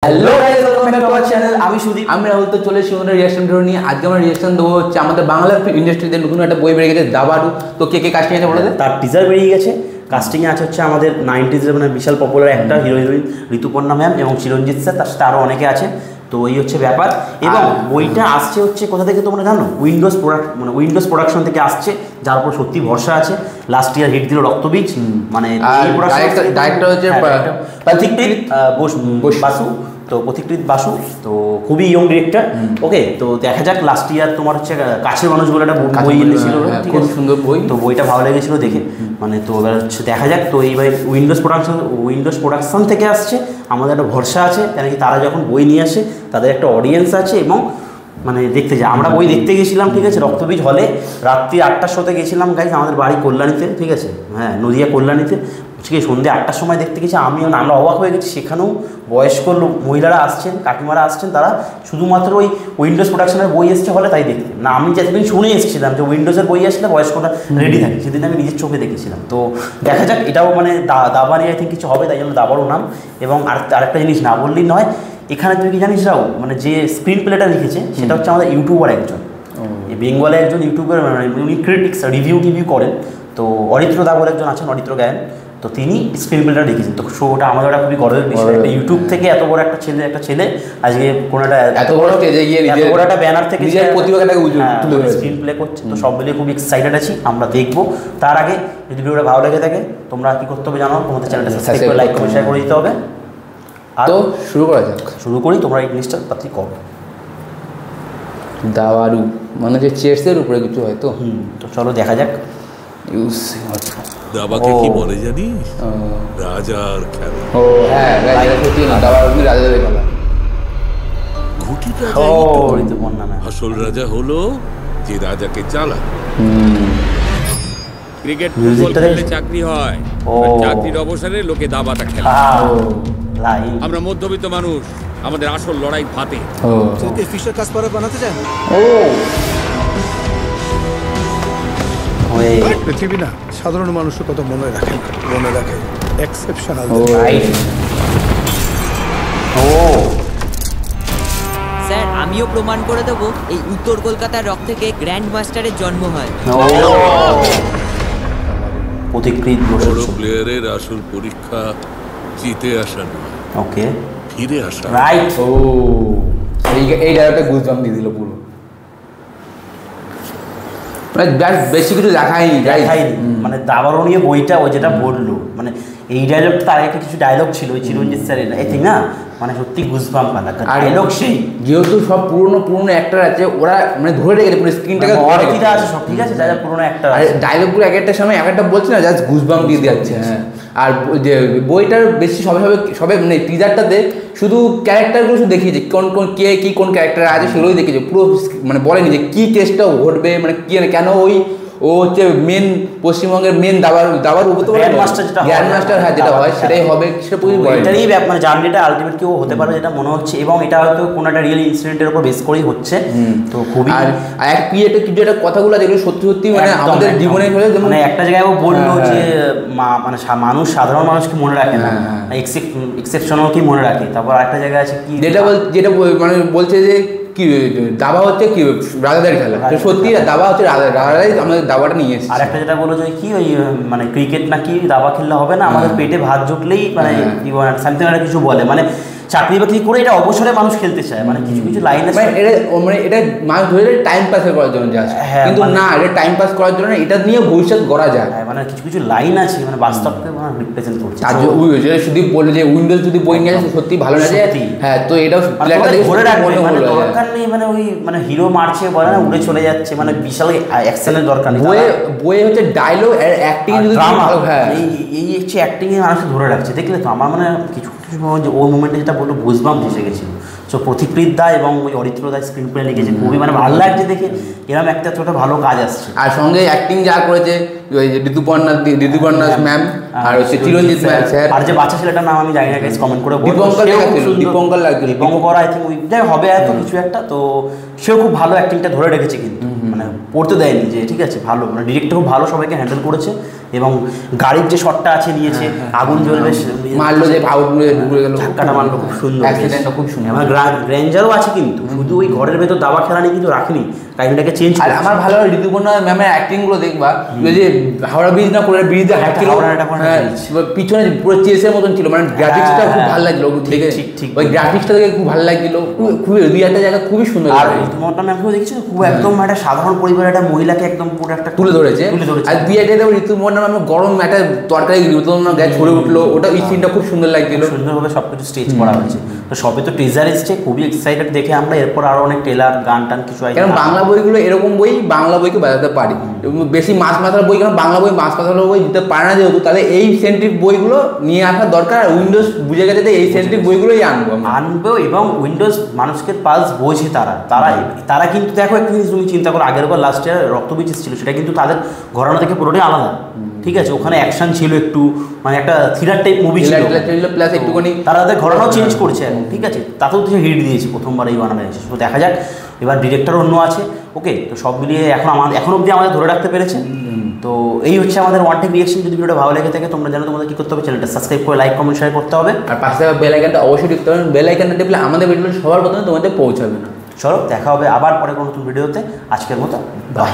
Hello guys, welcome back to our channel. আমি সুদীপ, আমি রাহুল। তো চলে এসেছি ওনার রিঅ্যাকশন ভিডিও নিয়ে। আজকে আমরা রিঅ্যাকশন দেবো হচ্ছে আমাদের বাংলা ইন্ডাস্ট্রিতে নতুন একটা বই বেরিয়ে গেছে দাবাড়ু। তো কে কে কাস্টিং আছে বলে দেয়? তার টিজার বেরিয়ে গেছে। কাস্টিংয়ে আছে হচ্ছে আমাদের 90s মানে বিশাল পপুলার একটা হিরো হিরোইন ঋতুপর্ণা ম্যাম এবং চিরঞ্জিত স্যার, তার সাথে আরও অনেকে আছে। তো এই হচ্ছে ব্যাপার। এবং বইটা আসছে হচ্ছে কোথা থেকে তোমরা জানো? উইন্ডোজ প্রোডাকশন থেকে আসছে, যার উপর সত্যি ভরসা আছে। লাস্ট ইয়ার হিট দিল রক্তবীজ, মানে ডাইরেক্টর হচ্ছে বাসু। তো পথিকৃৎ বাসু, তো খুবই ইয়ং ডিরেক্টর। ওকে, তো দেখা যাক। লাস্ট ইয়ার তোমার হচ্ছে কাছের মানুষগুলো একটা বই এনেছিল, খুব সুন্দর বই। তো বইটা ভালো লেগেছিলো দেখে, মানে তো এবার হচ্ছে দেখা যাক। তো এইবার উইন্ডোজ প্রোডাকশন থেকে আসছে, আমাদের একটা ভরসা আছে, কেন কি তারা যখন বই নিয়ে আসে তাদের একটা অডিয়েন্স আছে এবং মানে দেখতে যায়। আমরা বই দেখতে গেছিলাম, ঠিক আছে, রক্তবীজ হলে রাত্রি 8টার শোতে গেছিলাম গাইজ, আমাদের বাড়ি কল্যাণীতে, ঠিক আছে, হ্যাঁ, নদিয়া কল্যাণীতে। ঠিক আছে, সন্ধ্যে 8টার সময় দেখতে গেছি। আমরা অবাক হয়ে গেছি। সেখানেও বয়স্ক মহিলারা আসছেন, কাকিমারা আসছেন, তারা শুধুমাত্র ওই উইন্ডোজ প্রোডাকশনের বই এসছে হলে তাই দেখতে না। আমি যেদিন শুনে এসেছিলাম যে উইন্ডোজের বই আসলে বয়স্করা রেডি থাকে, সেদিন আমি নিজের চোখে দেখেছিলাম। তো দেখা যাক, এটাও মানে দাবারই আই থিঙ্ক কিছু হবে, তাই জন্য দাবারও নাম। এবং আরেকটা জিনিস না বললেই নয়, এখানে তুই কি জানিস রাও, মানে যে স্ক্রিন প্লেটা লিখেছে সেটা হচ্ছে আমাদের ইউটিউবার একজন, বেঙ্গলে একজন ইউটিউবার, মানে উনি ক্রিটিক্স রিভিউ করেন। তো অরিত্র দা বলে একজন আছেন, অরিত্র গায়ন, তো তিনি স্ক্রিন প্লেটা লিখেছেন। তো শোটা আমাদের একটা খুবই গর্বের বিষয়। ইউটিউব থেকে এত বড় একটা ছেলে আজকে কোনো একটা এত বড় স্টেজে গিয়ে এত বড় একটা ব্যানার থেকে নিজের প্রতিভাটাকে স্ক্রিন প্লে করছে। তো সব মিলিয়ে খুবই এক্সাইটেড আছি, আমরা দেখবো। তার আগে যদি ভিডিওটা ভালো লেগে থাকে, তোমরা কি করতে হবে জানো? তোমাদের চ্যানেলটা সাবস্ক্রাইব করে লাইক করে শেয়ার করে দিতে হবে। তো শুরু করা যাক। শুরু করি, তোমরা এই জিনিসটা পাত্রী করো। দাবাড়ু মানে যে চেয়ার্সের উপরে কিছু হয়তো। তো চলো দেখা যাক। দাবাকে কি বলে জানিস? রাজার খেলা। ও হ্যাঁ, দাবাড়ু রাজাদের খেলা। ঘুটিটা আসল রাজা হলো যে রাজাকে চালায়। ক্রিকেট ফুটবল খেললে চাকরি হয়, চাকরির অবসরে লোকে দাবাটা খেলে। আমরা মধ্যবিত্ত মানুষ, আমাদের আসল লড়াই ভাতে। তোকে ফিশার কাসপারভ বানাতে চান? পৃথিবী না সাধারণ মানুষের কথা মনে রাখে এক্সেপশনাল। স্যার, আমিও প্রমাণ করে দেবো এই উত্তর কলকাতার রক থেকে গ্র্যান্ড মাস্টারের জন্ম হয়। পথিকৃৎ বড় প্লেয়ারের আসল পরীক্ষা জিতে আসা নয়, ওকে, ফিরে আসা। রাইট। ও এই ডায়লগটা গুজবাম্প দিয়ে দিল পুরো। বেশি কিছু দেখায়নি, মানে দাবারও নিয়ে বইটা ওই যেটা বললো, মানে এই ডায়লগটা তার একটা কিছু ডায়লগ ছিল ওই চিরঞ্জিত স্যারের, আই থিঙ্ক না, মানে সত্যি গুজবাম্প ডায়লগ। সেই যেহেতু সব পুরনো অ্যাক্টর আছে, ওরা মানে ধরে রেখেছে পুরো স্ক্রিনটাকে, অনেকটা আছে সব, ঠিক আছে, যারা পুরনো অ্যাক্টর আছে, ডায়লগগুলো এক একটা সময় এক একটা বলছে না, জাস্ট গুজবাম্প দিয়ে যাচ্ছে। হ্যাঁ, আর যে বইটার বেশি সবে মানে টিজারটাতে শুধু ক্যারেক্টারগুলো শুধু দেখিয়েছে, কোন ক্যারেক্টার আছে সেগুলোই দেখিয়েছে, পুরো মানে বলেনি যে কী কেসটা ঘটবে, মানে কি কেন ওই ও হচ্ছে মেন পশ্চিমবঙ্গের মেন দাবার গ্র্যান্ড মাস্টার, হ্যাঁ, যেটা হয় সেটাই হবে, সেটা এটারই মানে জার্নিটা আলটিমেট কেউ হতে পারবে যেটা মনে হচ্ছে। এবং এটা হয়তো কোনো একটা রিয়েল ইনসিডেন্টের উপর বেস করেই হচ্ছে। তো খুবই আর এক কিছু একটা কথাগুলো যেগুলো সত্যি মানে আমাদের জীবনে হলে, মানে একটা জায়গায় ও বললো যে মানে মানুষ সাধারণ মানুষকে মনে রাখে না, এক্সেপশনাল কি মনে রাখে। তারপর একটা জায়গায় আছে কি যেটা মানে বলছে যে কি দাবা হচ্ছে কি রাজাদের খেলা, সত্যি দাবা হচ্ছে রাজারাই আমাদের দাবাটা নিয়ে এসেছে। আর একটা যেটা বলো যে কি ওই মানে ক্রিকেট নাকি দাবা খেললে হবে না, আমাদের পেটে ভাত জুটলেই মানে সামথিং একটা কিছু বলে, মানে চাকরি বাকরি করে এটা অবসরে মানুষ খেলতে চায়, মানে কিছু লাইন আছে, মানে এটা মানুষ ধরে টাইম পাস করার জন্য যায়, কিন্তু না, এটা টাইম পাস করার জন্য এটা নিয়ে ভবিষ্যৎ গড়া যায়, মানে কিছু লাইন আছে, মানে বাস্তবকে মানে রিপ্রেজেন্ট করছে। আর যদি বলে যে উইন্ডোজ যদি বই নিয়ে আসে সত্যি ভালো লাগে, হ্যাঁ, তো এটাও ধরে রাখবে, মানে দরকার নেই, মানে ওই মানে হিরো মারছে বলে না, উড়ে চলে যাচ্ছে, মানে বিশাল অ্যাকশনের দরকার নেই। বইয়ে হচ্ছে ডায়লগ আর অ্যাক্টিং, হ্যাঁ, এই হচ্ছে অ্যাক্টিং এ মানুষ ধরে রাখছে। দেখলে তো আমার মানে কিছু যে ওই মুমেন্টে যেটা বললো গুজবাম্প এসে গেছিল। সো পথিকৃৎ দা এবং ওই অরিত্র দা স্ক্রিন প্লে লিখেছে, খুবই মানে ভালো লাগছে দেখে, এরকম একটা ছোটো ভালো কাজ আসছে। আর সঙ্গে অ্যাক্টিং যা করেছে ওই ঋতুপর্ণা ম্যাম, আর হচ্ছে চিরঞ্জিত স্যার, আর যে বাচ্চা ছেলেটার নাম আমি জানি না, গাইস কমেন্ট করে বলুন। দীপঙ্কর লাগছিল, দীপঙ্কর আই থিঙ্ক যাই হবে এত কিছু একটা, তো সেও খুব ভালো অ্যাক্টিংটা ধরে রেখেছে কিন্তু, মানে পড়তে দেয়নি যে ঠিক আছে ভালো, মানে ডিরেক্টর খুব ভালো সবাইকে হ্যান্ডেল করেছে। এবং গাড়ির যে শটটা আছে নিয়েছে, আগুন জ্বলবে মারলো যে ঢুকে গেল, ধাক্কাটা মারলো খুব সুন্দর, অ্যাক্সিডেন্টটা খুব সুন্দর। আমার গ্র্যান্ডারও আছে কিন্তু, শুধু ওই ঘরের ভেতর দাবা খেলা নিয়ে কিন্তু রাখেনি, কাহিনীটাকে চেঞ্জ করে। আমার ভালো লাগে ঋতুপর্ণা ম্যামের অ্যাক্টিং গুলো দেখবা, যে হাওড়া ব্রিজ না করে ব্রিজে হাঁটছিল, পিছনে পুরো চেসের মতন ছিল, মানে গ্রাফিক্সটা খুব ভালো লাগলো দেখে, ঠিক ওই গ্রাফিক্সটা দেখে খুব ভালো লাগছিল, খুবই দুই একটা জায়গা খুবই সুন্দর। আর ঋতুপর্ণা ম্যামকেও দেখছি খুব একদম একটা সাধারণ পরিবারের একটা মহিলাকে একদম পুরো একটা তুলে ধরেছে। আর দুই একটা দেখো ঋতুপর্ণা ম্যামের গরম একটা তরকারি ঋতুপর্ণা গ্যাস ছড়ে উঠলো, ওটা এই সিনটা খুব সুন্দর লাগছিল, সুন্দরভাবে সবকিছু স্টেজ করা হয়েছে। তো সবে তো টিজার এসছে, খুবই এক্সাইটেড দেখে আমরা, এরপর আরো অনেক ট্রেলার গান টান কিছু আছে। কারণ বাংলা বইগুলো এরকম বই বাংলা বইকে বাজাতে পারি, বেশি মাছ মাথার বই, কারণ বাংলা বই মাছ মাথার বই দিতে পারে না যেহেতু, তাহলে এই সেন্ট্রিক বইগুলো নিয়ে আসা দরকার। উইন্ডোজ বুঝে গেছে যে এই সেন্ট্রিক বইগুলোই আনবো, এবং উইন্ডোজ মানুষকে পালস বোঝে, তারা কিন্তু দেখো একটা জিনিস তুমি চিন্তা করো, আগের বার লাস্ট ইয়ার রক্তবীজ ছিল, সেটা কিন্তু তাদের ঘরানা থেকে পুরোটাই আলাদা, ঠিক আছে, ওখানে অ্যাকশন ছিল একটু, মানে একটা থ্রিলার টাইপ মুভি ছিল, প্লাস একটুখানি তারা তাদের ঘরানাও চেঞ্জ করছে এখন, ঠিক আছে, তাতেও তো হিট দিয়েছে প্রথমবার এই বানানো হয়েছে। তো দেখা যাক, এবার ডিরেক্টর অন্য আছে, ওকে, তো সব মিলিয়ে এখন অবধি আমাদের ধরে রাখতে পেরেছে। তো এই হচ্ছে আমাদের ওয়ান টেক রিঅ্যাকশন। যদি ভিডিওটা ভালো লেগে থাকে তোমরা জানো তোমাদের কী করতে হবে, চ্যানেলটা সাবস্ক্রাইব করে লাইক কমেন্ট শেয়ার করতে হবে, আর পাশে বেল আইকনটা অবশ্যই টিপতে হবে, বেল আইকনটা টিপলে আমাদের ভিডিওটা সবার প্রথমে তোমাদের পৌঁছাবে না। চলো দেখা হবে আবার পরে কোনো নতুন ভিডিওতে, আজকের মতো বাই।